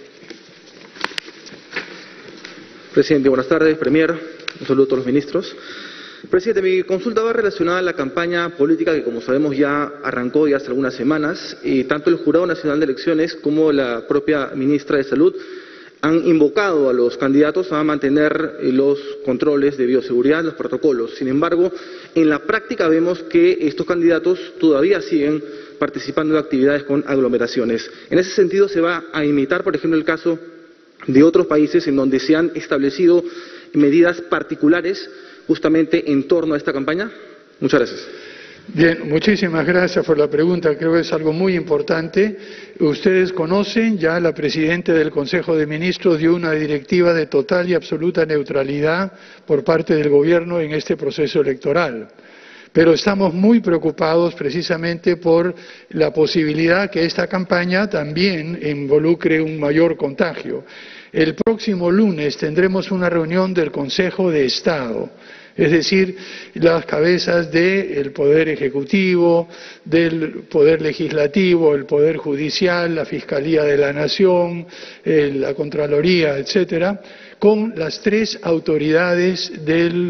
Presidente, buenas tardes. Premier, un saludo a todos los ministros. Presidente, mi consulta va relacionada a la campaña política que, como sabemos, ya arrancó ya hace algunas semanas, y tanto el Jurado Nacional de Elecciones como la propia ministra de Salud han invocado a los candidatos a mantener los controles de bioseguridad, los protocolos. Sin embargo, en la práctica vemos que estos candidatos todavía siguen participando en actividades con aglomeraciones. En ese sentido, ¿se va a imitar, por ejemplo, el caso de otros países en donde se han establecido medidas particulares justamente en torno a esta campaña? Muchas gracias. Bien, muchísimas gracias por la pregunta. Creo que es algo muy importante. Ustedes conocen, ya la Presidenta del Consejo de Ministros dio una directiva de total y absoluta neutralidad por parte del Gobierno en este proceso electoral. Pero estamos muy preocupados precisamente por la posibilidad que esta campaña también involucre un mayor contagio. El próximo lunes tendremos una reunión del Consejo de Estado, es decir, las cabezas del Poder Ejecutivo, del Poder Legislativo, el Poder Judicial, la Fiscalía de la Nación, la Contraloría, etcétera, con las tres autoridades del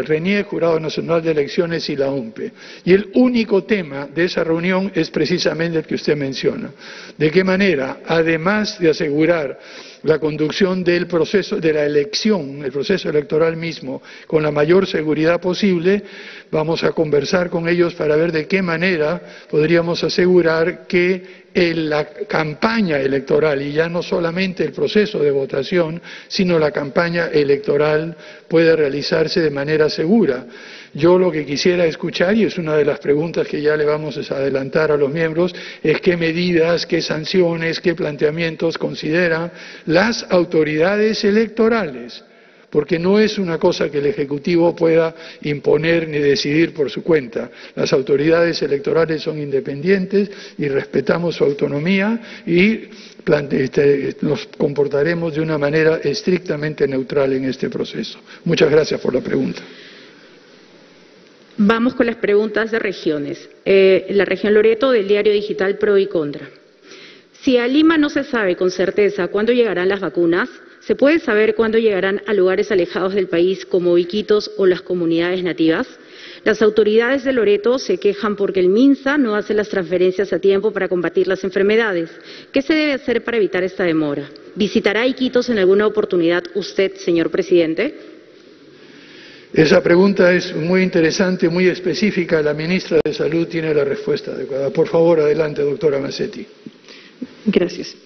RENIE, Jurado Nacional de Elecciones y la OMPE. Y el único tema de esa reunión es precisamente el que usted menciona. ¿De qué manera, además de asegurar la conducción del proceso de la elección, el proceso electoral mismo, con la mayor seguridad posible, vamos a conversar con ellos para ver de qué manera podríamos asegurar que en la campaña electoral, y ya no solamente el proceso de votación, sino la campaña electoral puede realizarse de manera segura. Yo lo que quisiera escuchar, y es una de las preguntas que ya le vamos a adelantar a los miembros, es qué medidas, qué sanciones, qué planteamientos consideran las autoridades electorales, porque no es una cosa que el Ejecutivo pueda imponer ni decidir por su cuenta. Las autoridades electorales son independientes y respetamos su autonomía y nos comportaremos de una manera estrictamente neutral en este proceso. Muchas gracias por la pregunta. Vamos con las preguntas de regiones. La región Loreto, del diario digital Pro y Contra. Si a Lima no se sabe con certeza cuándo llegarán las vacunas, ¿se puede saber cuándo llegarán a lugares alejados del país como Iquitos o las comunidades nativas? Las autoridades de Loreto se quejan porque el MINSA no hace las transferencias a tiempo para combatir las enfermedades. ¿Qué se debe hacer para evitar esta demora? ¿Visitará Iquitos en alguna oportunidad usted, señor presidente? Esa pregunta es muy interesante, muy específica. La ministra de Salud tiene la respuesta adecuada. Por favor, adelante, doctora Massetti. Gracias.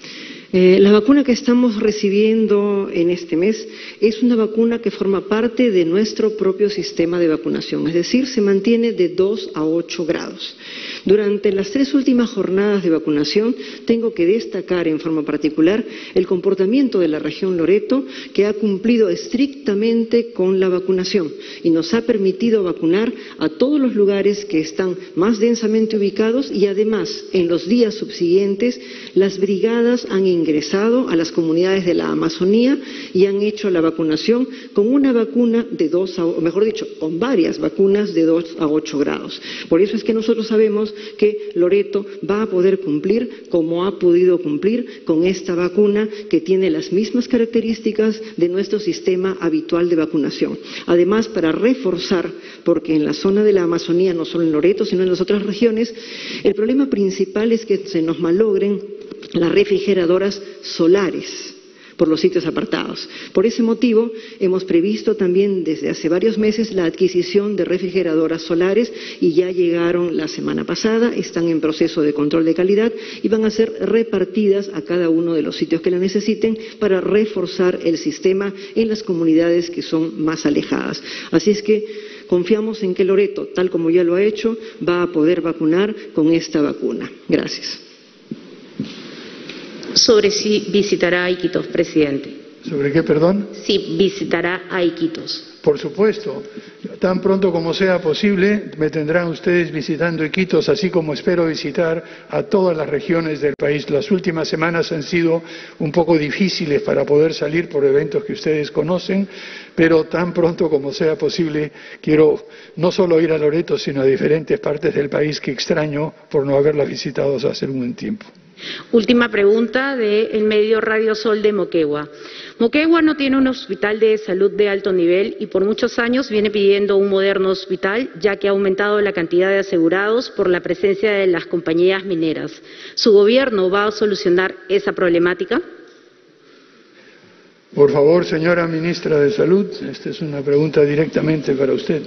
La vacuna que estamos recibiendo en este mes es una vacuna que forma parte de nuestro propio sistema de vacunación, es decir, se mantiene de 2 a 8 grados. Durante las 3 últimas jornadas de vacunación tengo que destacar en forma particular el comportamiento de la región Loreto, que ha cumplido estrictamente con la vacunación y nos ha permitido vacunar a todos los lugares que están más densamente ubicados, y además en los días subsiguientes las brigadas han ingresado a las comunidades de la Amazonía y han hecho la vacunación con una vacuna de con varias vacunas de 2 a 8 grados. Por eso es que nosotros sabemos que Loreto va a poder cumplir como ha podido cumplir con esta vacuna, que tiene las mismas características de nuestro sistema habitual de vacunación. Además, para reforzar, porque en la zona de la Amazonía, no solo en Loreto, sino en las otras regiones, el problema principal es que se nos malogren las refrigeradoras solares por los sitios apartados. Por ese motivo, hemos previsto también desde hace varios meses la adquisición de refrigeradoras solares, y ya llegaron la semana pasada, están en proceso de control de calidad y van a ser repartidas a cada uno de los sitios que la necesiten para reforzar el sistema en las comunidades que son más alejadas. Así es que confiamos en que Loreto, tal como ya lo ha hecho, va a poder vacunar con esta vacuna. Gracias. Sobre si visitará a Iquitos, presidente. ¿Sobre qué, perdón? Si visitará a Iquitos. Por supuesto, tan pronto como sea posible me tendrán ustedes visitando Iquitos, así como espero visitar a todas las regiones del país. Las últimas semanas han sido un poco difíciles para poder salir por eventos que ustedes conocen, pero tan pronto como sea posible quiero no solo ir a Loreto, sino a diferentes partes del país que extraño por no haberlas visitado hace un buen tiempo. Última pregunta del medio Radio Sol de Moquegua. Moquegua no tiene un hospital de salud de alto nivel y por muchos años viene pidiendo un moderno hospital, ya que ha aumentado la cantidad de asegurados por la presencia de las compañías mineras. ¿Su gobierno va a solucionar esa problemática? Por favor, señora ministra de Salud, esta es una pregunta directamente para usted.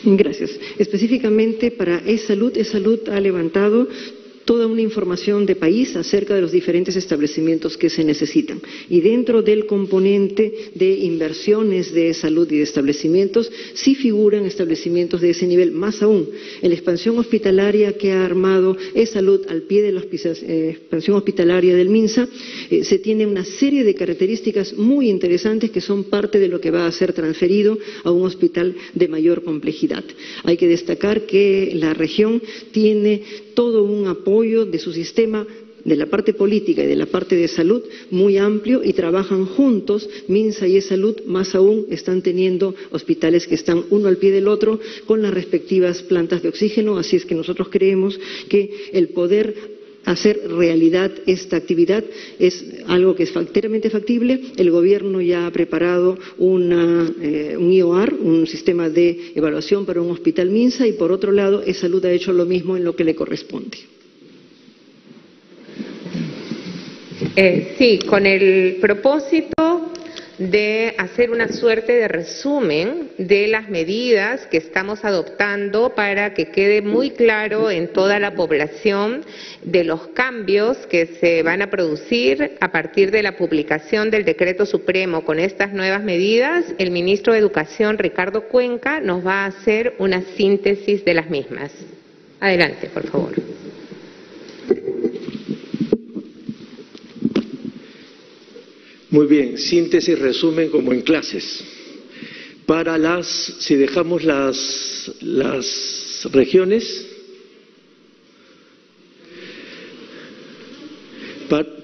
Gracias. Específicamente para E-Salud, E-Salud ha levantado toda una información de país acerca de los diferentes establecimientos que se necesitan. Y dentro del componente de inversiones de salud y de establecimientos, sí figuran establecimientos de ese nivel. Más aún, en la expansión hospitalaria que ha armado E-Salud al pie de la expansión hospitalaria del MINSA, se tiene una serie de características muy interesantes que son parte de lo que va a ser transferido a un hospital de mayor complejidad. Hay que destacar que la región tiene todo un apoyo de su sistema, de la parte política y de la parte de salud, muy amplio, y trabajan juntos. MINSA y E-Salud, más aún, están teniendo hospitales que están uno al pie del otro con las respectivas plantas de oxígeno. Así es que nosotros creemos que el poder hacer realidad esta actividad es algo que es enteramente factible. El Gobierno ya ha preparado un IOAR, un sistema de evaluación para un hospital MINSA, y por otro lado, E-Salud ha hecho lo mismo en lo que le corresponde. Sí, con el propósito de hacer una suerte de resumen de las medidas que estamos adoptando para que quede muy claro en toda la población de los cambios que se van a producir a partir de la publicación del Decreto Supremo con estas nuevas medidas. El ministro de Educación, Ricardo Cuenca, nos va a hacer una síntesis de las mismas. Adelante, por favor. Muy bien, síntesis, resumen como en clases. Si dejamos las regiones,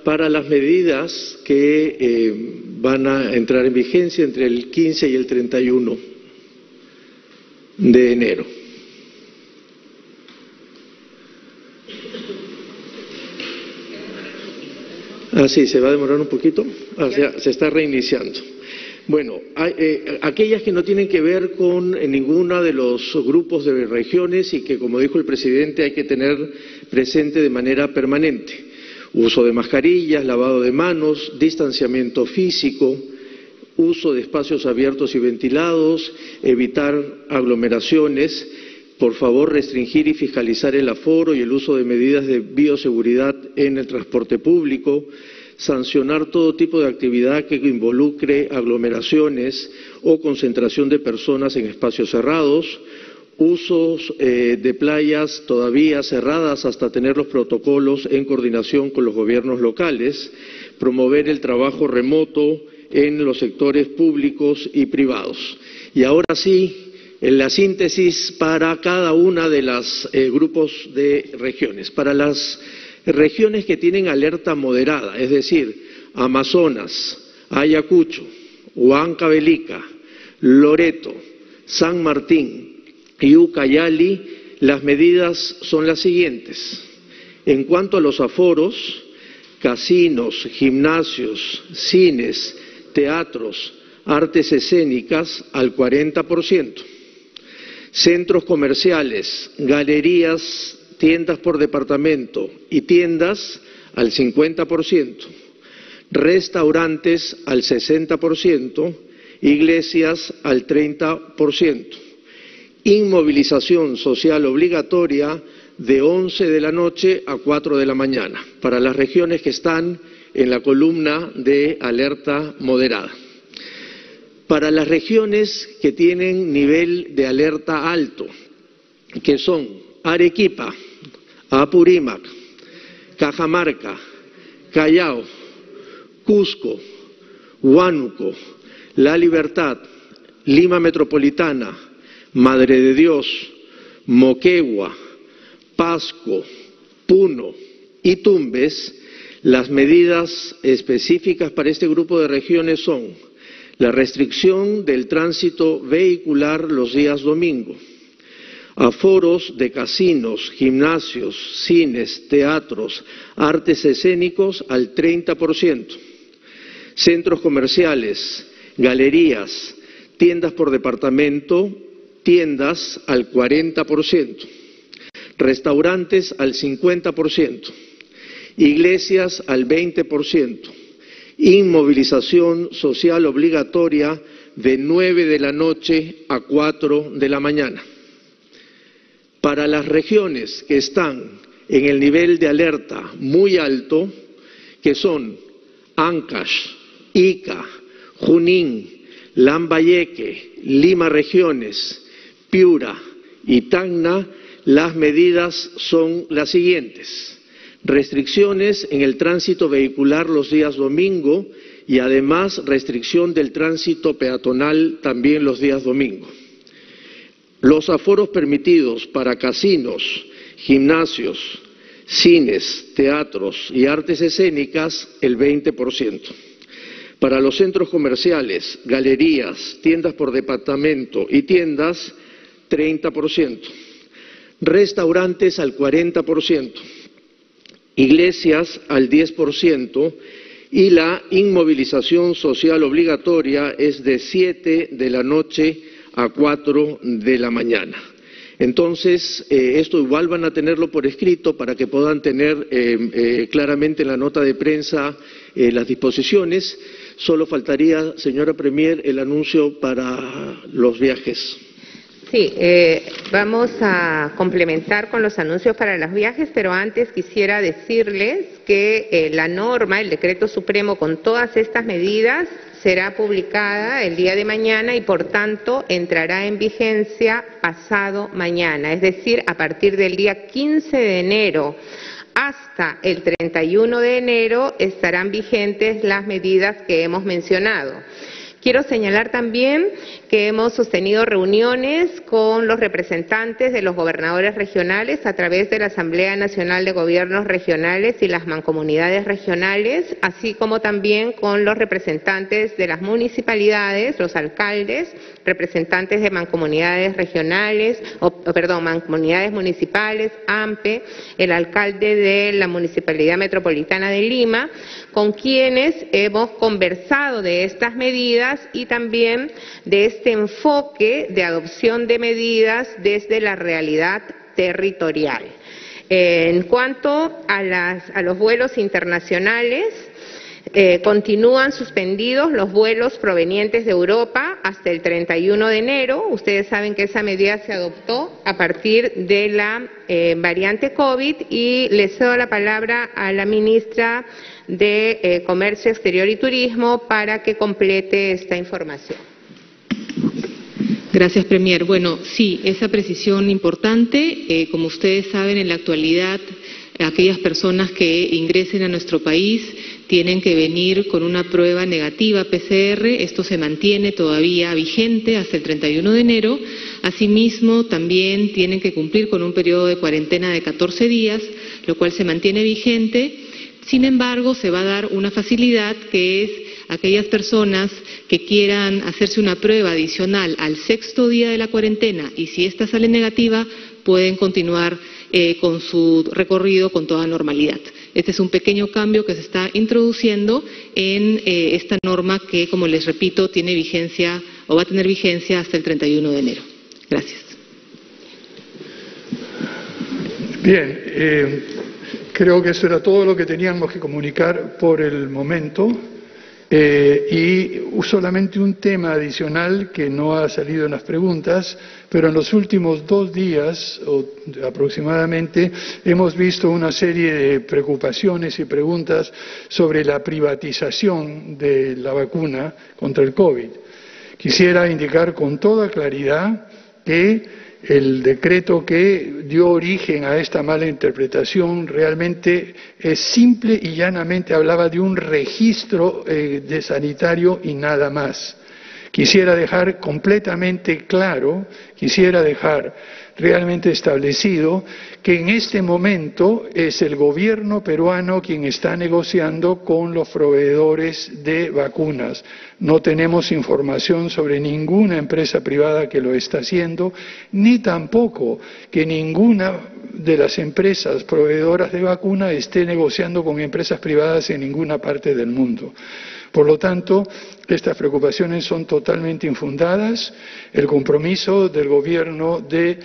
para las medidas que van a entrar en vigencia entre el 15 y el 31 de enero. Sí, se va a demorar un poquito. Se está reiniciando. Bueno, aquellas que no tienen que ver con ninguno de los grupos de regiones y que, como dijo el presidente, hay que tener presente de manera permanente. Uso de mascarillas, lavado de manos, distanciamiento físico, uso de espacios abiertos y ventilados, evitar aglomeraciones. Por favor, restringir y fiscalizar el aforo y el uso de medidas de bioseguridad en el transporte público, sancionar todo tipo de actividad que involucre aglomeraciones o concentración de personas en espacios cerrados, usos de playas todavía cerradas hasta tener los protocolos en coordinación con los gobiernos locales, promover el trabajo remoto en los sectores públicos y privados. Y ahora sí, en la síntesis para cada una de los grupos de regiones. Para las regiones que tienen alerta moderada, es decir, Amazonas, Ayacucho, Huancavelica, Loreto, San Martín y Ucayali, las medidas son las siguientes. En cuanto a los aforos, casinos, gimnasios, cines, teatros, artes escénicas al 40%. Centros comerciales, galerías, tiendas por departamento y tiendas al 50%. Restaurantes al 60%, iglesias al 30%. Inmovilización social obligatoria de 11 de la noche a 4 de la mañana, para las regiones que están en la columna de alerta moderada. Para las regiones que tienen nivel de alerta alto, que son Arequipa, Apurímac, Cajamarca, Callao, Cusco, Huánuco, La Libertad, Lima Metropolitana, Madre de Dios, Moquegua, Pasco, Puno y Tumbes, las medidas específicas para este grupo de regiones son la restricción del tránsito vehicular los días domingo, aforos de casinos, gimnasios, cines, teatros, artes escénicos al 30%, centros comerciales, galerías, tiendas por departamento, tiendas al 40%, restaurantes al 50%, iglesias al 20%, inmovilización social obligatoria de 9 de la noche a 4 de la mañana. Para las regiones que están en el nivel de alerta muy alto, que son Ancash, Ica, Junín, Lambayeque, Lima Regiones, Piura y Tacna, las medidas son las siguientes. Restricciones en el tránsito vehicular los días domingo y además restricción del tránsito peatonal también los días domingo. Los aforos permitidos para casinos, gimnasios, cines, teatros y artes escénicas, el 20%. Para los centros comerciales, galerías, tiendas por departamento y tiendas, 30%. Restaurantes al 40%. Iglesias al 10% y la inmovilización social obligatoria es de 7 de la noche a 4 de la mañana. Entonces, esto igual van a tenerlo por escrito para que puedan tener claramente en la nota de prensa las disposiciones. Solo faltaría, señora Premier, el anuncio para los viajes. Sí, vamos a complementar con los anuncios para los viajes, pero antes quisiera decirles que la norma, el decreto supremo con todas estas medidas, será publicada el día de mañana y por tanto entrará en vigencia pasado mañana, es decir, a partir del día 15 de enero hasta el 31 de enero estarán vigentes las medidas que hemos mencionado. Quiero señalar también que hemos sostenido reuniones con los representantes de los gobernadores regionales a través de la Asamblea Nacional de Gobiernos Regionales y las mancomunidades regionales, así como también con los representantes de las municipalidades, los alcaldes, representantes de mancomunidades regionales, mancomunidades municipales, AMPE, el alcalde de la Municipalidad Metropolitana de Lima, con quienes hemos conversado de estas medidas y también de este enfoque de adopción de medidas desde la realidad territorial. En cuanto a los vuelos internacionales, Continúan suspendidos los vuelos provenientes de Europa hasta el 31 de enero. Ustedes saben que esa medida se adoptó a partir de la variante COVID y le cedo la palabra a la ministra de Comercio Exterior y Turismo para que complete esta información. Gracias, Premier. Bueno, sí, esa precisión importante. Como ustedes saben, en la actualidad, aquellas personas que ingresen a nuestro país tienen que venir con una prueba negativa PCR. Esto se mantiene todavía vigente hasta el 31 de enero. Asimismo, también tienen que cumplir con un periodo de cuarentena de 14 días, lo cual se mantiene vigente. Sin embargo, se va a dar una facilidad que es aquellas personas que quieran hacerse una prueba adicional al 6º día de la cuarentena y si ésta sale negativa, pueden continuar con su recorrido con toda normalidad. Este es un pequeño cambio que se está introduciendo en esta norma que, como les repito, tiene vigencia o va a tener vigencia hasta el 31 de enero. Gracias. Bien, creo que eso era todo lo que teníamos que comunicar por el momento. Y solamente un tema adicional que no ha salido en las preguntas, pero en los últimos 2 días aproximadamente hemos visto una serie de preocupaciones y preguntas sobre la privatización de la vacuna contra el COVID. Quisiera indicar con toda claridad que el decreto que dio origen a esta mala interpretación realmente es simple y llanamente hablaba de un registro de sanitario y nada más. Quisiera dejar completamente claro, quisiera dejar realmente establecido que en este momento es el gobierno peruano quien está negociando con los proveedores de vacunas. No tenemos información sobre ninguna empresa privada que lo está haciendo, ni tampoco que ninguna de las empresas proveedoras de vacunas esté negociando con empresas privadas en ninguna parte del mundo. Por lo tanto, estas preocupaciones son totalmente infundadas. El compromiso del Gobierno de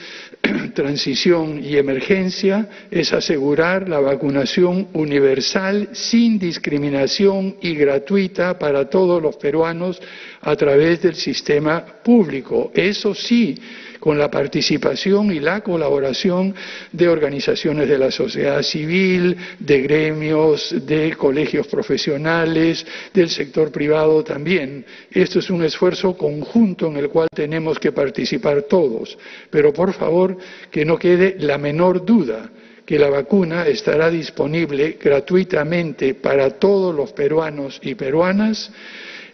transición y emergencia es asegurar la vacunación universal, sin discriminación y gratuita para todos los peruanos a través del sistema público. Eso sí, con la participación y la colaboración de organizaciones de la sociedad civil, de gremios, de colegios profesionales, del sector privado también. Esto es un esfuerzo conjunto en el cual tenemos que participar todos. Pero por favor, que no quede la menor duda que la vacuna estará disponible gratuitamente para todos los peruanos y peruanas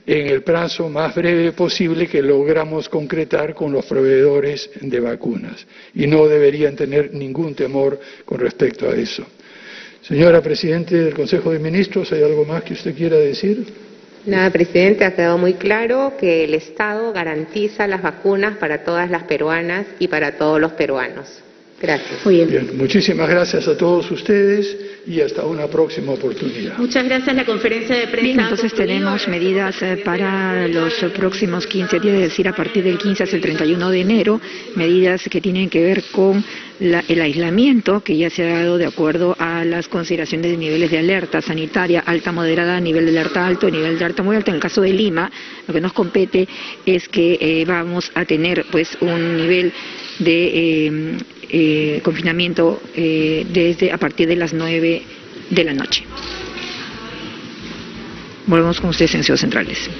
en el plazo más breve posible que logramos concretar con los proveedores de vacunas. Y no deberían tener ningún temor con respecto a eso. Señora Presidente del Consejo de Ministros, ¿hay algo más que usted quiera decir? Nada, Presidente, ha quedado muy claro que el Estado garantiza las vacunas para todas las peruanas y para todos los peruanos. Gracias. Muy bien. Bien, muchísimas gracias a todos ustedes y hasta una próxima oportunidad. Muchas gracias. La conferencia de prensa. Bien, entonces tenemos medidas para los próximos 15 días, es decir, a partir del 15 hasta el 31 de enero, medidas que tienen que ver con el aislamiento que ya se ha dado de acuerdo a las consideraciones de niveles de alerta sanitaria, alta, moderada, nivel de alerta alto, nivel de alerta muy alto. En el caso de Lima, lo que nos compete es que vamos a tener pues un nivel de confinamiento desde a partir de las 9 de la noche. Volvemos con ustedes en Ciudades Centrales.